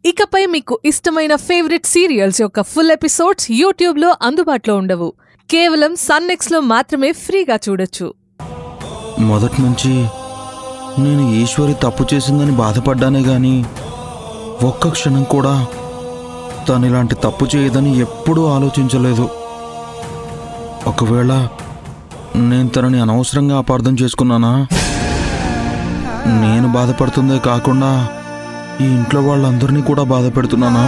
ఇకపై మీకు ఇష్టమైన ఫేవరెట్ సీరియల్స్ యొక్క ఫుల్ ఎపిసోడ్స్ యూట్యూబ్లో అందుబాటులో ఉండవు. కేవలం సన్నెక్స్లో మాత్రమే ఫ్రీగా చూడొచ్చు. మొదటి నుంచి నేను ఈశ్వరి తప్పు చేసిందని బాధపడ్డానే గాని ఒక్క క్షణం కూడా తను ఇలాంటి తప్పు చేయదని ఎప్పుడూ ఆలోచించలేదు. ఒకవేళ నేను తనని అనవసరంగా అపార్థం చేసుకున్నానా? నేను బాధపడుతుందే కాకుండా ఈ ఇంట్లో వాళ్ళందరినీ కూడా బాధ పెడుతున్నానా?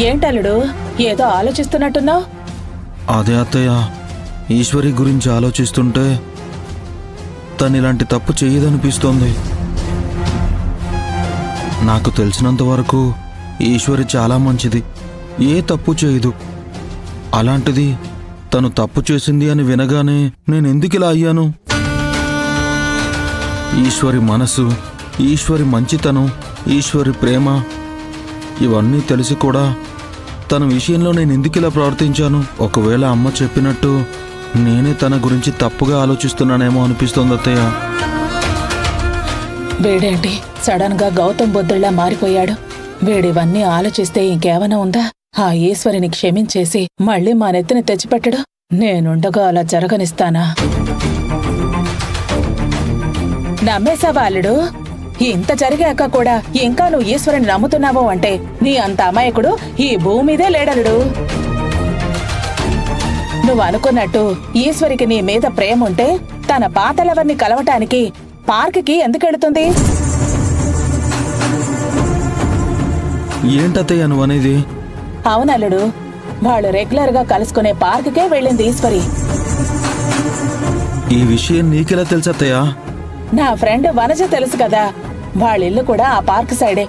ఏంటల్లుడు ఏదో ఆలోచిస్తున్నట్టున్నావు? అదే అత్తయ్య, ఈశ్వరి గురించి ఆలోచిస్తుంటే తను ఇలాంటి తప్పు చేయదనిపిస్తోంది. నాకు తెలిసినంత వరకు ఈశ్వరి చాలా మంచిది, ఏ తప్పు చేయదు. అలాంటిది తను తప్పు చేసింది అని వినగానే నేనెందుకిలా అయ్యాను? ఈశ్వరి మనసు, ఈశ్వరి మంచితనం, ఈశ్వరి ప్రేమ ఇవన్నీ తెలిసి కూడా తన విషయంలో నేనెందుకిలా ప్రవర్తించాను? ఒకవేళ అమ్మ చెప్పినట్టు నేనే తన గురించి తప్పుగా ఆలోచిస్తున్నానేమో అనిపిస్తోంది అత్తయ్య. వేడేంటి సడన్ గా గౌతమ్ బుద్ధుళ్లా మారిపోయాడు? వేడివన్నీ ఆలోచిస్తే ఇంకేమైనా ఉందా? ఆ ఈశ్వరిని క్షమించేసి మళ్ళీ మా నెత్తిని తెచ్చిపెట్టడు. నేనుండగా అలా జరగనిస్తానా? నమ్మేశావా అల్లుడు? ఇంత జరిగాక కూడా ఇంకా నువ్వు ఈశ్వరిని నమ్ముతున్నావు అంటే నీ అంత అమాయకుడు ఈ భూమిదే లేడలుడు. నువ్వు అనుకున్నట్టు ఈశ్వరికి నీ మీద ప్రేమ ఉంటే తన పాతలవర్ని కలవటానికి పార్క్కి ఎందుకెళ్తుంది? ఏంటత్తయ్య నువ్వనేది? అవునల్లుడు, వాళ్ళు రెగ్యులర్ గా కలుసుకునే పార్క్కే వెళ్ళింది ఈశ్వరి. ఈ విషయం నీకెలా తెలుసత్తయ్యా? నా ఫ్రెండ్ వనజ తెలుసు కదా, వాళ్ళిల్లు కూడా ఆ పార్క్ సైడే.